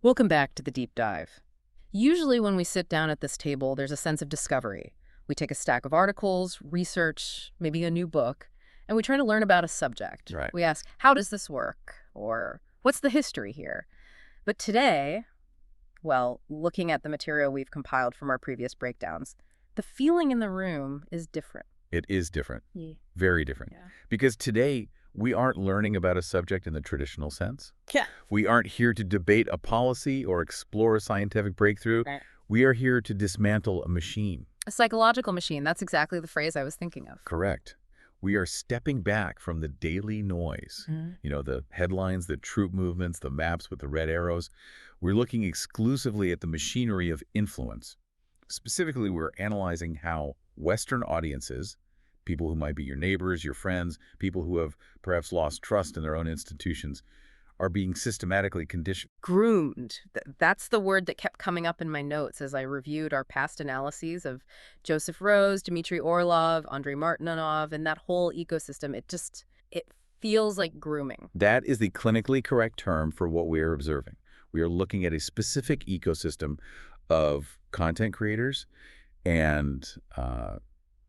Welcome back to the deep dive. Usually when we sit down at this table, there's a sense of discovery. We take a stack of articles, research, maybe a new book, and we try to learn about a subject. Right. We ask, how does this work? Or what's the history here? But today, well, looking at the material we've compiled from our previous breakdowns, the feeling in the room is different. It is different. Yeah. Very different. Yeah. Because today, we aren't learning about a subject in the traditional sense. Yeah. We aren't here to debate a policy or explore a scientific breakthrough. Right. We are here to dismantle a machine. A psychological machine. That's exactly the phrase I was thinking of. Correct. We are stepping back from the daily noise. You know, the headlines, the troop movements, the maps with the red arrows. We're looking exclusively at the machinery of influence. Specifically, we're analyzing how Western audiences, people who might be your neighbors, your friends, people who have perhaps lost trust in their own institutions, are being systematically conditioned. Groomed. That's the word that kept coming up in my notes as I reviewed our past analyses of Joseph Rose, Dmitry Orlov, Andrei Martinov, and that whole ecosystem. It feels like grooming. That is the clinically correct term for what we are observing. We are looking at a specific ecosystem of content creators and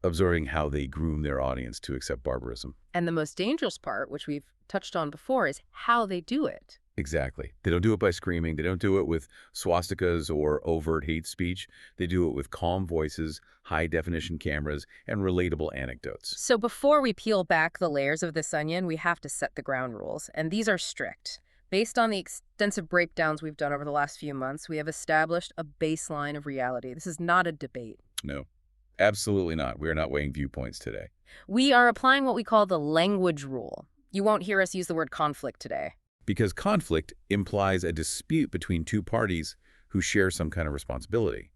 observing how they groom their audience to accept barbarism. And the most dangerous part, which we've touched on before, is how they do it. Exactly. They don't do it by screaming. They don't do it with swastikas or overt hate speech. They do it with calm voices, high-definition cameras, and relatable anecdotes. So before we peel back the layers of this onion, we have to set the ground rules, and these are strict. Based on the extensive breakdowns we've done over the last few months, we have established a baseline of reality. This is not a debate. No, absolutely not. We are not weighing viewpoints today. We are applying what we call the language rule. You won't hear us use the word conflict today. Because conflict implies a dispute between two parties who share some kind of responsibility.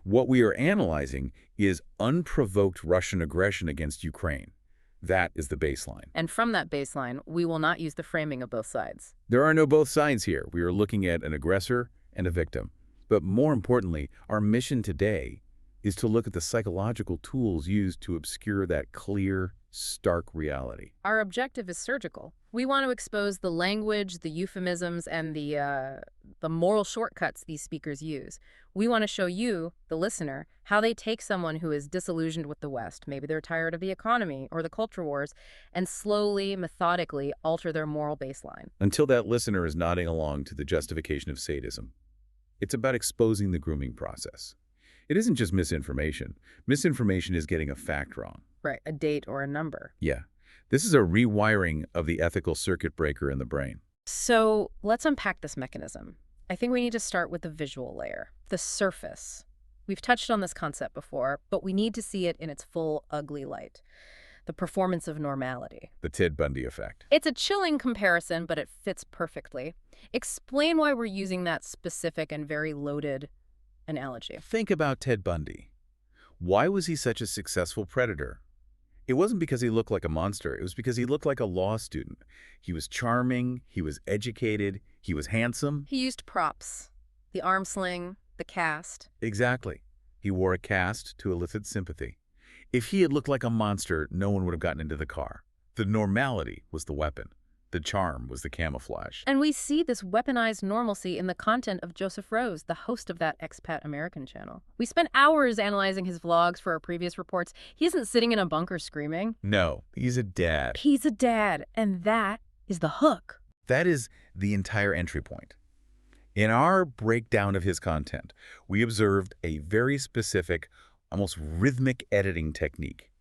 What we are analyzing is unprovoked Russian aggression against Ukraine. That is the baseline. And from that baseline, we will not use the framing of both sides. There are no both sides here. We are looking at an aggressor and a victim. But more importantly, our mission today is to look at the psychological tools used to obscure that clear, stark reality. Our objective is surgical. We want to expose the language, the euphemisms, and the moral shortcuts these speakers use. We want to show you, the listener, how they take someone who is disillusioned with the West, maybe they're tired of the economy or the culture wars, and slowly, methodically alter their moral baseline. Until that listener is nodding along to the justification of sadism. It's about exposing the grooming process. It isn't just misinformation. Misinformation is getting a fact wrong. Right, a date or a number. Yeah. This is a rewiring of the ethical circuit breaker in the brain. So let's unpack this mechanism. I think we need to start with the visual layer, the surface. We've touched on this concept before, but we need to see it in its full ugly light. The performance of normality. The Ted Bundy effect. It's a chilling comparison, but it fits perfectly. Explain why we're using that specific and very loaded analogy. Think about Ted Bundy. Why was he such a successful predator? It wasn't because he looked like a monster. It was because he looked like a law student. He was charming, he was educated, he was handsome. He used props, the arm sling, the cast. Exactly. He wore a cast to elicit sympathy. If he had looked like a monster, no one would have gotten into the car. The normality was the weapon. The charm was the camouflage. And we see this weaponized normalcy in the content of Joseph Rose, the host of that Expat American channel. We spent hours analyzing his vlogs for our previous reports. He isn't sitting in a bunker screaming. No, he's a dad. He's a dad, and that is the hook. That is the entire entry point. In our breakdown of his content, we observed a very specific, almost rhythmic editing technique.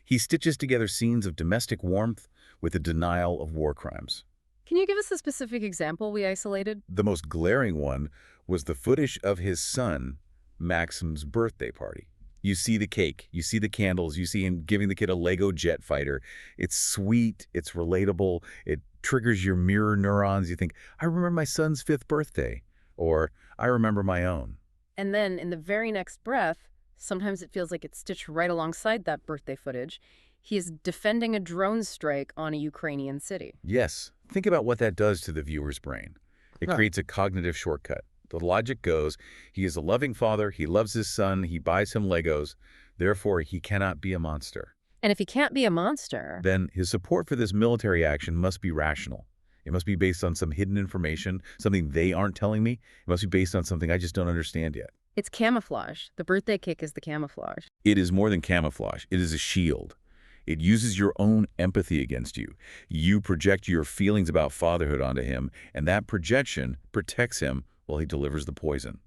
He stitches together scenes of domestic warmth with the denial of war crimes. Can you give us a specific example we isolated? The most glaring one was the footage of his son, Maxim's birthday party. You see the cake, you see the candles, you see him giving the kid a Lego jet fighter. It's sweet, it's relatable, it triggers your mirror neurons. You think, I remember my son's 5th birthday, or I remember my own. And then in the very next breath, sometimes it feels like it's stitched right alongside that birthday footage. He is defending a drone strike on a Ukrainian city. Yes. Think about what that does to the viewer's brain. It creates a cognitive shortcut. The logic goes, he is a loving father, he loves his son, he buys him Legos, therefore he cannot be a monster. And if he can't be a monster... Then his support for this military action must be rational. It must be based on some hidden information, something they aren't telling me. It must be based on something I just don't understand yet. It's camouflage. The birthday cake is the camouflage. It is more than camouflage. It is a shield. It uses your own empathy against you. You project your feelings about fatherhood onto him, and that projection protects him while he delivers the poison.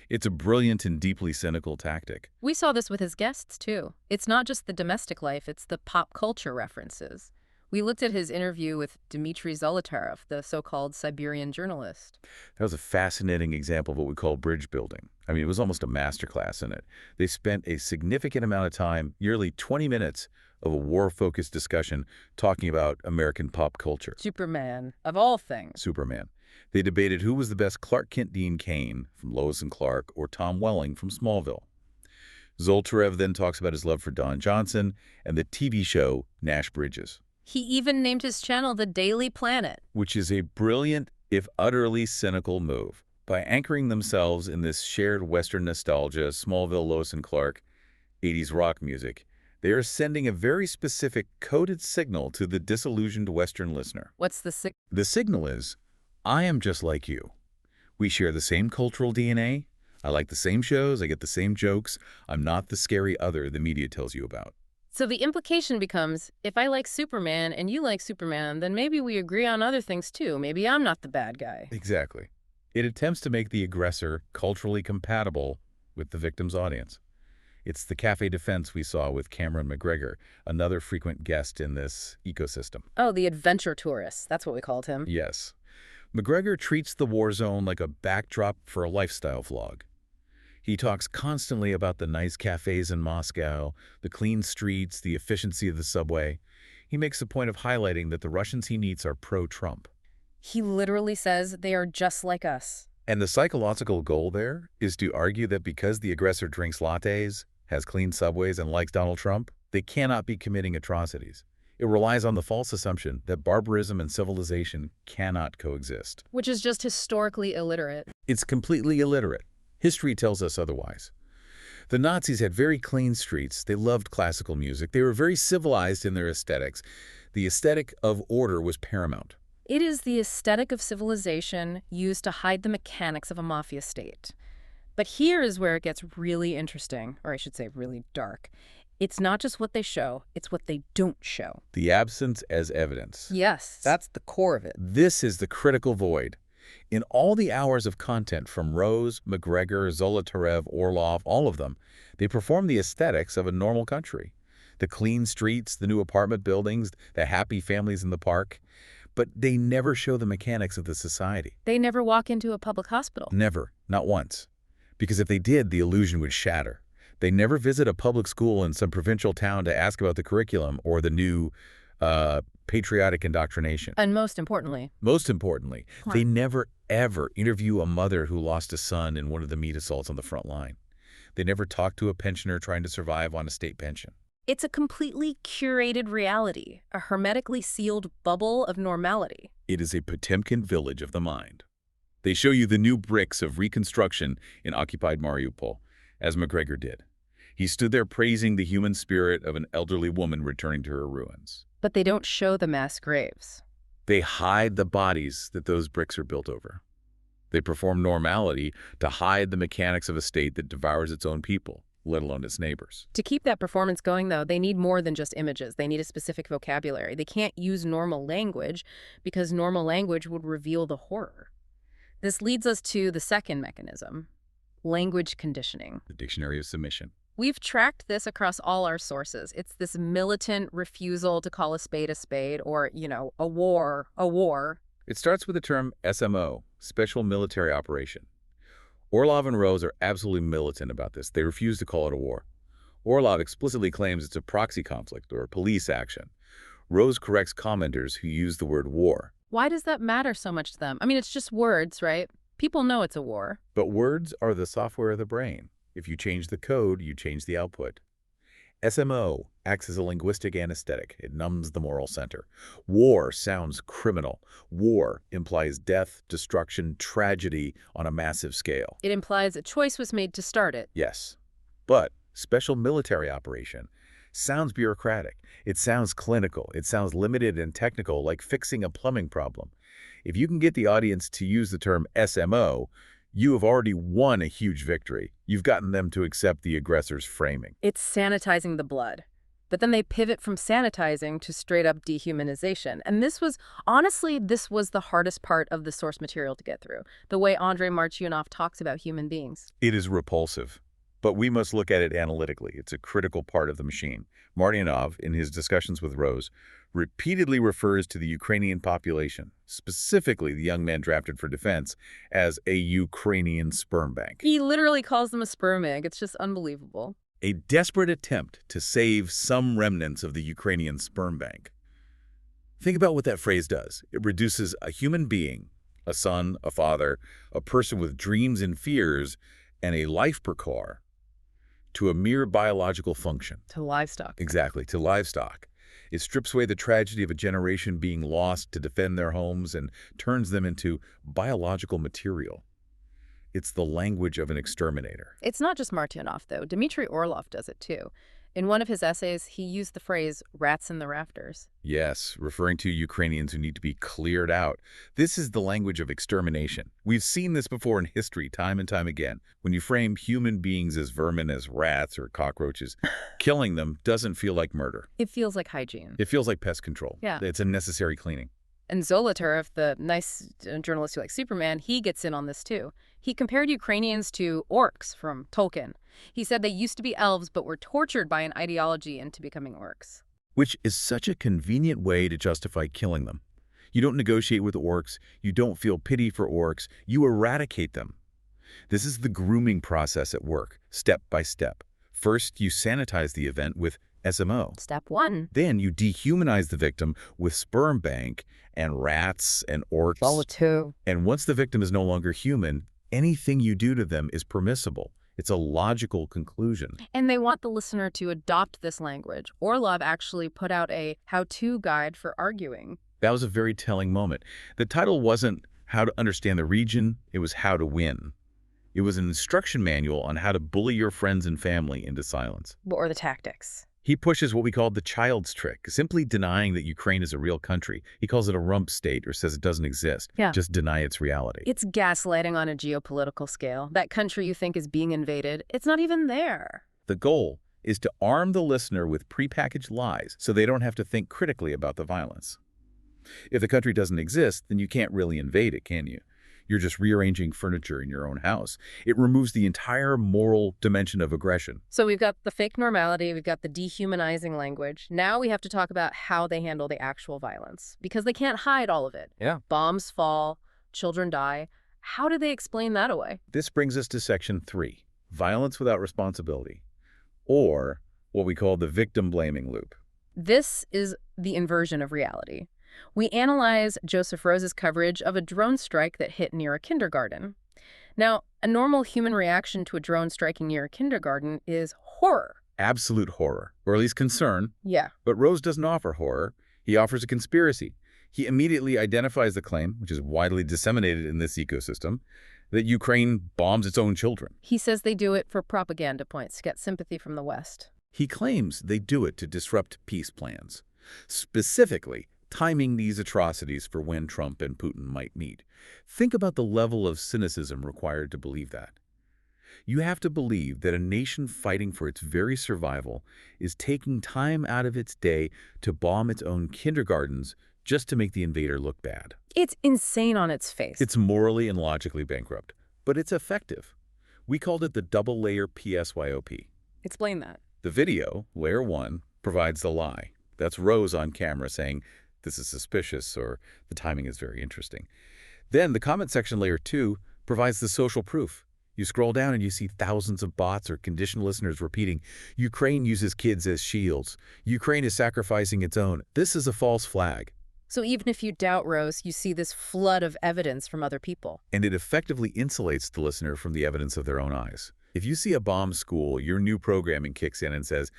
It's a brilliant and deeply cynical tactic. We saw this with his guests, too. It's not just the domestic life, it's the pop culture references. We looked at his interview with Dmitry Zolotarev, the so-called Siberian journalist. That was a fascinating example of what we call bridge building. I mean, it was almost a masterclass in it. They spent a significant amount of time, nearly 20 minutes, of a war-focused discussion talking about American pop culture. Superman, of all things. Superman. They debated who was the best Clark Kent Dean Cain from Lois and Clark or Tom Welling from Smallville. Zoltarev then talks about his love for Don Johnson and the TV show Nash Bridges. He even named his channel The Daily Planet. Which is a brilliant, if utterly cynical move. By anchoring themselves in this shared Western nostalgia, Smallville, Lois and Clark, 80s rock music, they are sending a very specific coded signal to the disillusioned Western listener. What's the signal? The signal is, I am just like you. We share the same cultural DNA. I like the same shows. I get the same jokes. I'm not the scary other the media tells you about. So the implication becomes, if I like Superman and you like Superman, then maybe we agree on other things too. Maybe I'm not the bad guy. Exactly. It attempts to make the aggressor culturally compatible with the victim's audience. It's the cafe defense we saw with Cameron McGregor, another frequent guest in this ecosystem. Oh, the adventure tourist. That's what we called him. Yes. McGregor treats the war zone like a backdrop for a lifestyle vlog. He talks constantly about the nice cafes in Moscow, the clean streets, the efficiency of the subway. He makes a point of highlighting that the Russians he meets are pro-Trump. He literally says they are just like us. And the psychological goal there is to argue that because the aggressor drinks lattes, has clean subways, and likes Donald Trump, they cannot be committing atrocities. It relies on the false assumption that barbarism and civilization cannot coexist. Which is just historically illiterate. It's completely illiterate. History tells us otherwise. The Nazis had very clean streets. They loved classical music. They were very civilized in their aesthetics. The aesthetic of order was paramount. It is the aesthetic of civilization used to hide the mechanics of a mafia state. But here is where it gets really interesting, or I should say really dark. It's not just what they show, it's what they don't show. The absence as evidence. Yes, that's the core of it. This is the critical void. In all the hours of content from Rose, McGregor, Zolotarev, Orlov, all of them, they perform the aesthetics of a normal country. The clean streets, the new apartment buildings, the happy families in the park. But they never show the mechanics of the society. They never walk into a public hospital. Never. Not once. Because if they did, the illusion would shatter. They never visit a public school in some provincial town to ask about the curriculum or the new patriotic indoctrination. And most importantly, they never, ever interview a mother who lost a son in one of the meat assaults on the front line. They never talk to a pensioner trying to survive on a state pension. it's a completely curated reality, a hermetically sealed bubble of normality. It is a Potemkin village of the mind. They show you the new bricks of reconstruction in occupied Mariupol, as McGregor did. He stood there praising the human spirit of an elderly woman returning to her ruins. But they don't show the mass graves. They hide the bodies that those bricks are built over. They perform normality to hide the mechanics of a state that devours its own people, let alone its neighbors. To keep that performance going, though, they need more than just images. They need a specific vocabulary. They can't use normal language because normal language would reveal the horror. This leads us to the second mechanism, language conditioning. The Dictionary of Submission. We've tracked this across all our sources. It's this militant refusal to call a spade, or, a war, a war. It starts with the term SMO, Special Military Operation. Orlov and Rose are absolutely militant about this. They refuse to call it a war. Orlov explicitly claims it's a proxy conflict or a police action. Rose corrects commenters who use the word war. Why does that matter so much to them? I mean, it's just words, right? People know it's a war. But words are the software of the brain. If you change the code, you change the output. SMO acts as a linguistic anesthetic. It numbs the moral center. War sounds criminal. War implies death, destruction, tragedy on a massive scale. It implies a choice was made to start it. Yes. But special military operation sounds bureaucratic. It sounds clinical. It sounds limited and technical, like fixing a plumbing problem. If you can get the audience to use the term SMO, you have already won a huge victory. You've gotten them to accept the aggressor's framing. It's sanitizing the blood. But then they pivot from sanitizing to straight-up dehumanization. And honestly, this was the hardest part of the source material to get through, the way Andrei Martyanov talks about human beings. It is repulsive, but we must look at it analytically. It's a critical part of the machine. Martyanov, in his discussions with Rose, repeatedly refers to the Ukrainian population, specifically the young men drafted for defense, as a Ukrainian sperm bank. He literally calls them a sperm egg. It's just unbelievable. A desperate attempt to save some remnants of the Ukrainian sperm bank. Think about what that phrase does. It reduces a human being, a son, a father, a person with dreams and fears, and a life percor, to a mere biological function. To livestock. Exactly, to livestock. It strips away the tragedy of a generation being lost to defend their homes and turns them into biological material. It's the language of an exterminator. It's not just Martyanov, though. Dmitry Orlov does it, too. In one of his essays, he used the phrase, rats in the rafters. Yes, referring to Ukrainians who need to be cleared out. This is the language of extermination. We've seen this before in history, time and time again. When you frame human beings as vermin, as rats or cockroaches, killing them doesn't feel like murder. It feels like hygiene. It feels like pest control. Yeah. It's a necessary cleaning. And Zolotarev, the nice journalist who likes Superman, he gets in on this, too. He compared Ukrainians to orcs from Tolkien. He said they used to be elves but were tortured by an ideology into becoming orcs. Which is such a convenient way to justify killing them. You don't negotiate with orcs, you don't feel pity for orcs, you eradicate them. This is the grooming process at work, step by step. First, you sanitize the event with SMO. Step 1. Then you dehumanize the victim with sperm bank and rats and orcs. Follow 2. And once the victim is no longer human, anything you do to them is permissible. It's a logical conclusion. And they want the listener to adopt this language. Orlov actually put out a how-to guide for arguing. That was a very telling moment. The title wasn't How to Understand the Region, it was How to Win. It was an instruction manual on how to bully your friends and family into silence. Or the tactics. He pushes what we call the child's trick, simply denying that Ukraine is a real country. He calls it a rump state or says it doesn't exist. Yeah. Just deny its reality. It's gaslighting on a geopolitical scale. That country you think is being invaded, it's not even there. The goal is to arm the listener with prepackaged lies so they don't have to think critically about the violence. If the country doesn't exist, then you can't really invade it, can you? You're just rearranging furniture in your own house. It removes the entire moral dimension of aggression. So we've got the fake normality, we've got the dehumanizing language. Now we have to talk about how they handle the actual violence, because they can't hide all of it. Yeah. Bombs fall, children die. How do they explain that away? This brings us to Section 3, violence without responsibility, or what we call the victim-blaming loop. This is the inversion of reality. We analyze Joseph Rose's coverage of a drone strike that hit near a kindergarten. Now, a normal human reaction to a drone striking near a kindergarten is horror. Absolute horror, or at least concern. Yeah. But Rose doesn't offer horror. He offers a conspiracy. He immediately identifies the claim, which is widely disseminated in this ecosystem, that Ukraine bombs its own children. He says they do it for propaganda points to get sympathy from the West. He claims they do it to disrupt peace plans. Specifically, timing these atrocities for when Trump and Putin might meet. Think about the level of cynicism required to believe that. You have to believe that a nation fighting for its very survival is taking time out of its day to bomb its own kindergartens just to make the invader look bad. It's insane on its face. It's morally and logically bankrupt, but it's effective. We called it the double-layer PSYOP. Explain that. The video, layer 1, provides the lie. That's Rose on camera saying, "This is suspicious," or "The timing is very interesting." Then the comment section layer 2 provides the social proof. You scroll down and you see thousands of bots or conditioned listeners repeating, "Ukraine uses kids as shields. Ukraine is sacrificing its own. This is a false flag." So even if you doubt Rose, you see this flood of evidence from other people. And it effectively insulates the listener from the evidence of their own eyes. If you see a bomb school, your new programming kicks in and says,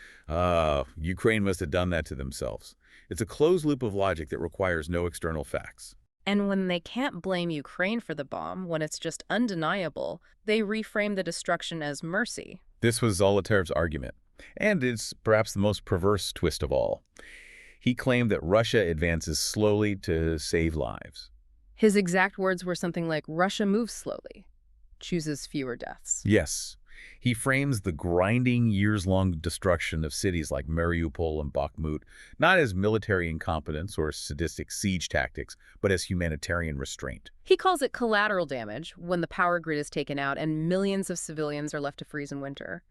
Ukraine must have done that to themselves. It's a closed loop of logic that requires no external facts. And when they can't blame Ukraine for the bomb, when it's just undeniable, they reframe the destruction as mercy. This was Zolotarev's argument, and it's perhaps the most perverse twist of all. He claimed that Russia advances slowly to save lives. His exact words were something like, Russia moves slowly, chooses fewer deaths. Yes. He frames the grinding, years-long destruction of cities like Mariupol and Bakhmut not as military incompetence or sadistic siege tactics, but as humanitarian restraint. He calls it collateral damage when the power grid is taken out and millions of civilians are left to freeze in winter.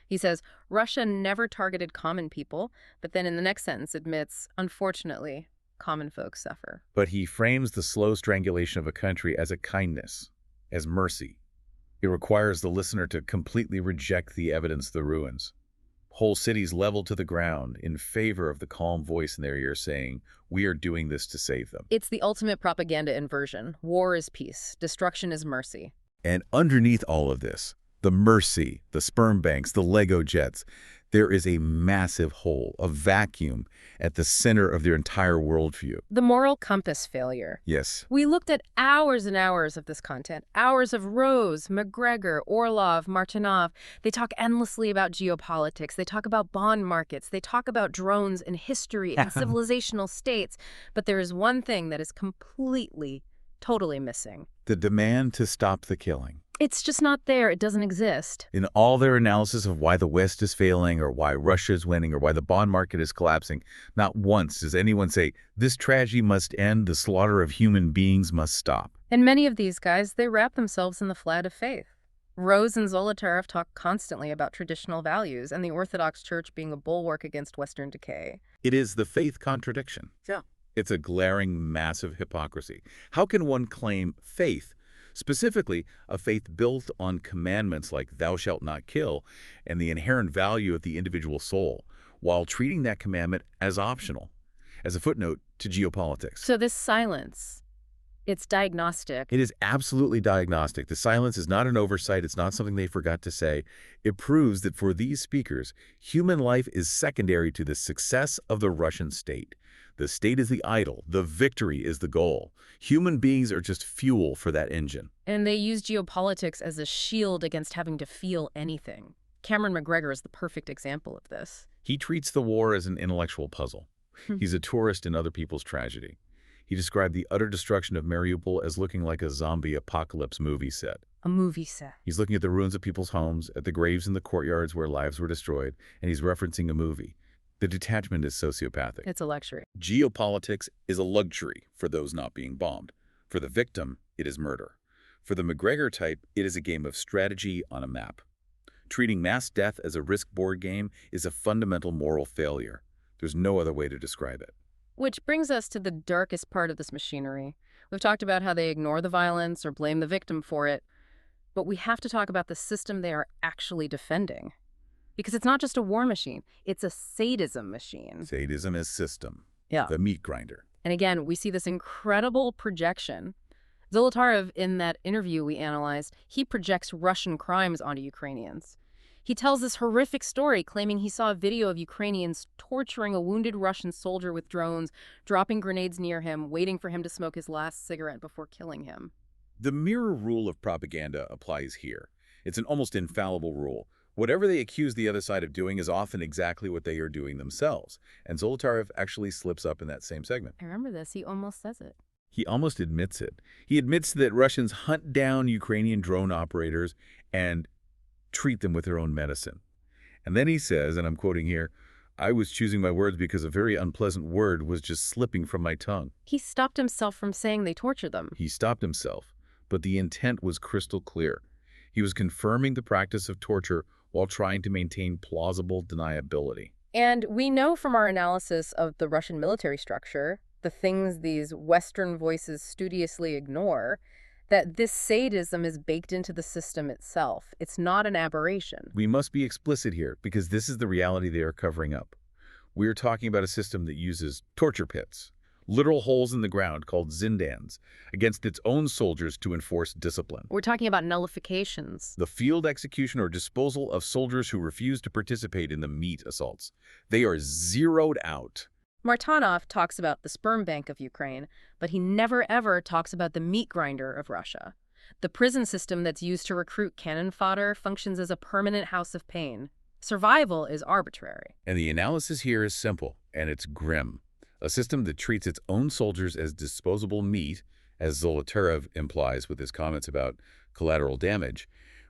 He says Russia never targeted common people, but then in the next sentence admits, unfortunately, common folks suffer. But he frames the slow strangulation of a country as a kindness, as mercy. It requires the listener to completely reject the evidence of the ruins. Whole cities leveled to the ground in favor of the calm voice in their ear saying, we are doing this to save them. It's the ultimate propaganda inversion. War is peace. Destruction is mercy. And underneath all of this, the mercy, the sperm banks, the Lego jets, there is a massive hole, a vacuum at the center of their entire worldview. The moral compass failure. Yes. We looked at hours and hours of this content, hours of Rose, McGregor, Orlov, Martinov. They talk endlessly about geopolitics. They talk about bond markets. They talk about drones and history and civilizational states. But there is one thing that is completely, totally missing. The demand to stop the killing. It's just not there. It doesn't exist. In all their analysis of why the West is failing or why Russia is winning or why the bond market is collapsing, not once does anyone say, this tragedy must end, the slaughter of human beings must stop. And many of these guys, they wrap themselves in the flag of faith. Rose and Zolotarev talk constantly about traditional values and the Orthodox Church being a bulwark against Western decay. It is the faith contradiction. Yeah. It's a glaring, massive hypocrisy. How can one claim faith, specifically a faith built on commandments like thou shalt not kill and the inherent value of the individual soul, while treating that commandment as optional, as a footnote to geopolitics? So this silence, it's diagnostic. It is absolutely diagnostic. The silence is not an oversight. It's not something they forgot to say. It proves that for these speakers, human life is secondary to the success of the Russian state. The state is the idol. The victory is the goal. Human beings are just fuel for that engine. And they use geopolitics as a shield against having to feel anything. Cameron McGregor is the perfect example of this. He treats the war as an intellectual puzzle. He's a tourist in other people's tragedy. He described the utter destruction of Mariupol as looking like a zombie apocalypse movie set. A movie set. He's looking at the ruins of people's homes, at the graves in the courtyards where lives were destroyed, and he's referencing a movie. The detachment is sociopathic. It's a luxury. Geopolitics is a luxury for those not being bombed. For the victim, it is murder. For the McGregor type, it is a game of strategy on a map. Treating mass death as a risk board game is a fundamental moral failure. There's no other way to describe it. Which brings us to the darkest part of this machinery. We've talked about how they ignore the violence or blame the victim for it, but we have to talk about the system they are actually defending. Because it's not just a war machine, it's a sadism machine. Sadism is system. Yeah. The meat grinder. And again, we see this incredible projection. Zolotarev, in that interview we analyzed, he projects Russian crimes onto Ukrainians. He tells this horrific story claiming he saw a video of Ukrainians torturing a wounded Russian soldier with drones, dropping grenades near him, waiting for him to smoke his last cigarette before killing him. The mirror rule of propaganda applies here. It's an almost infallible rule. Whatever they accuse the other side of doing is often exactly what they are doing themselves. And Zolotarev actually slips up in that same segment. I remember this. He almost says it. He almost admits it. He admits that Russians hunt down Ukrainian drone operators and treat them with their own medicine. And then he says, and I'm quoting here, I was choosing my words because a very unpleasant word was just slipping from my tongue. He stopped himself from saying they torture them. He stopped himself, but the intent was crystal clear. He was confirming the practice of torture while trying to maintain plausible deniability. And we know from our analysis of the Russian military structure, the things these Western voices studiously ignore, that this sadism is baked into the system itself. It's not an aberration. We must be explicit here because this is the reality they are covering up. We are talking about a system that uses torture pits, literal holes in the ground called zindans, against its own soldiers to enforce discipline. We're talking about nullifications. The field execution or disposal of soldiers who refuse to participate in the meat assaults. They are zeroed out. Martinov talks about the sperm bank of Ukraine, but he never ever talks about the meat grinder of Russia. The prison system that's used to recruit cannon fodder functions as a permanent house of pain. Survival is arbitrary. And the analysis here is simple, and it's grim. A system that treats its own soldiers as disposable meat as Zolotarev implies with his comments about collateral damage,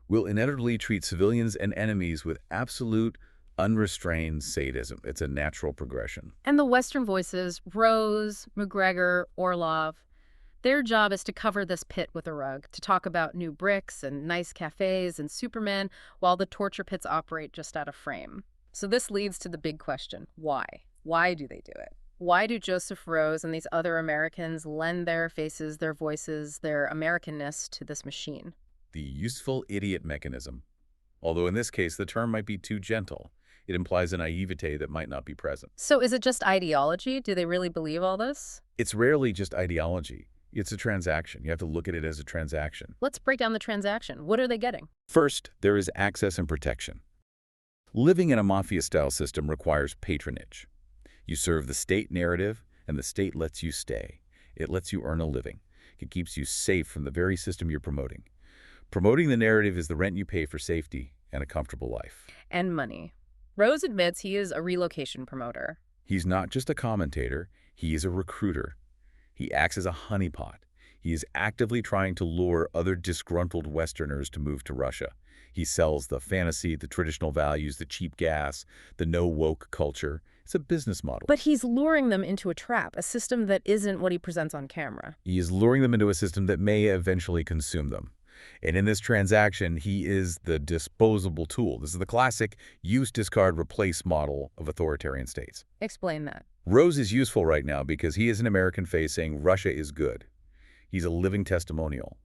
will inevitably treat civilians and enemies with absolute, unrestrained sadism. It's a natural progression. And the Western voices, Rose, McGregor, Orlov, their job is to cover this pit with a rug, to talk about new bricks and nice cafes and Superman while the torture pits operate just out of frame. So this leads to the big question, why? Why do they do it? Why do Joseph Rose and these other Americans lend their faces, their voices, their Americanness to this machine? The useful idiot mechanism. Although in this case, the term might be too gentle. It implies a naivete that might not be present. So is it just ideology? Do they really believe all this? It's rarely just ideology. It's a transaction. You have to look at it as a transaction. Let's break down the transaction. What are they getting? First, there is access and protection. Living in a mafia-style system requires patronage. You serve the state narrative, and the state lets you stay. It lets you earn a living. It keeps you safe from the very system you're promoting. Promoting the narrative is the rent you pay for safety and a comfortable life. And money. Rose admits he is a relocation promoter. He's not just a commentator, he is a recruiter. He acts as a honeypot. He is actively trying to lure other disgruntled Westerners to move to Russia. He sells the fantasy, the traditional values, the cheap gas, the no-woke culture. It's a business model. But he's luring them into a trap, a system that isn't what he presents on camera. He is luring them into a system that may eventually consume them. And in this transaction, he is the disposable tool. This is the classic use, discard, replace model of authoritarian states. Explain that. Rose is useful right now because he is an American face saying Russia is good. He's a living testimonial.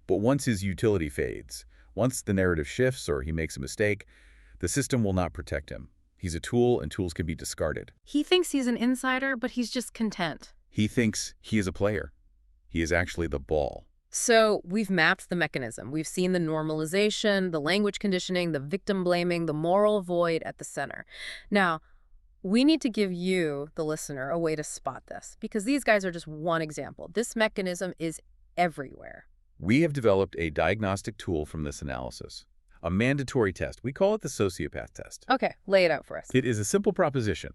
But once his utility fades, once the narrative shifts or he makes a mistake, the system will not protect him. He's a tool, and tools can be discarded. He thinks he's an insider, but he's just content. He thinks he is a player. He is actually the ball. So we've mapped the mechanism. We've seen the normalization, the language conditioning, the victim blaming, the moral void at the center. Now, we need to give you, the listener, a way to spot this, because these guys are just one example. This mechanism is everywhere. We have developed a diagnostic tool from this analysis, a mandatory test. We call it the sociopath test. Okay, lay it out for us. It is a simple proposition.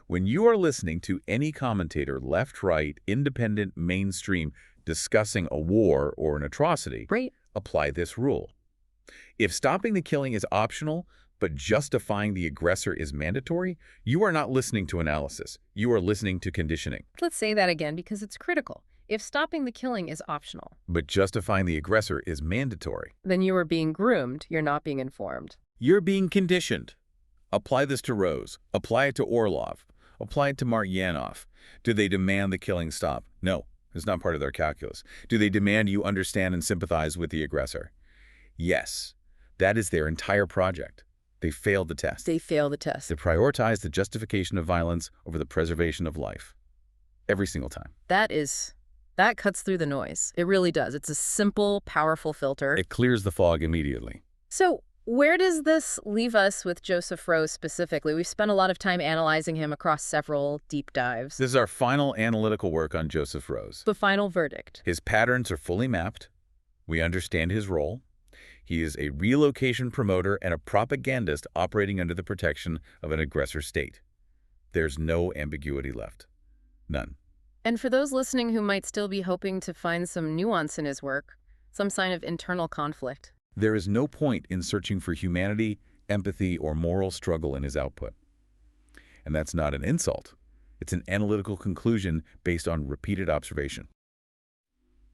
When you are listening to any commentator, left, right, independent, mainstream, discussing a war or an atrocity, Right. apply this rule. If stopping the killing is optional, but justifying the aggressor is mandatory, you are not listening to analysis. You are listening to conditioning. Let's say that again because it's critical. If stopping the killing is optional, But justifying the aggressor is mandatory. then you are being groomed, you're not being informed. You're being conditioned. Apply this to Rose. Apply it to Orlov. Apply it to Maryanov. Do they demand the killing stop? No, it's not part of their calculus. Do they demand you understand and sympathize with the aggressor? Yes. That is their entire project. They failed the test. They fail the test. They prioritize the justification of violence over the preservation of life. Every single time. That cuts through the noise. It really does. It's a simple, powerful filter. It clears the fog immediately. So where does this leave us with Joseph Rose specifically? We've spent a lot of time analyzing him across several deep dives. This is our final analytical work on Joseph Rose. The final verdict. His patterns are fully mapped. We understand his role. He is a relocation promoter and a propagandist operating under the protection of an aggressor state. There's no ambiguity left. None. And for those listening who might still be hoping to find some nuance in his work, some sign of internal conflict, There is no point in searching for humanity, empathy, or moral struggle in his output. And that's not an insult. It's an analytical conclusion based on repeated observation.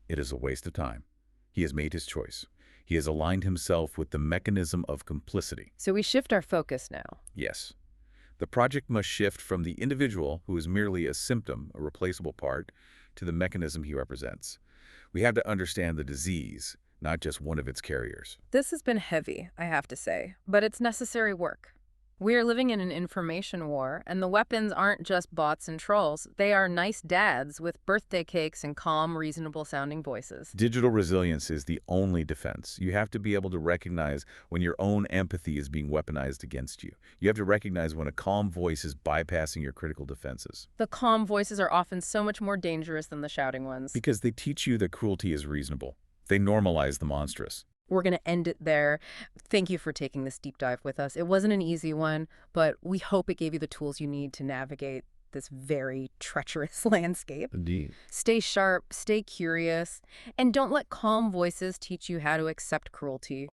It is a waste of time. He has made his choice. He has aligned himself with the mechanism of complicity. so we shift our focus now. Yes. The project must shift from the individual, who is merely a symptom, a replaceable part, to the mechanism he represents. We have to understand the disease, not just one of its carriers. This has been heavy, I have to say, but it's necessary work. We are living in an information war, and the weapons aren't just bots and trolls. They are nice dads with birthday cakes and calm, reasonable-sounding voices. Digital resilience is the only defense. You have to be able to recognize when your own empathy is being weaponized against you. You have to recognize when a calm voice is bypassing your critical defenses. The calm voices are often so much more dangerous than the shouting ones. Because they teach you that cruelty is reasonable. They normalize the monstrous. We're going to end it there. Thank you for taking this deep dive with us. It wasn't an easy one, but we hope it gave you the tools you need to navigate this very treacherous landscape. Indeed. Stay sharp, stay curious, and don't let calm voices teach you how to accept cruelty.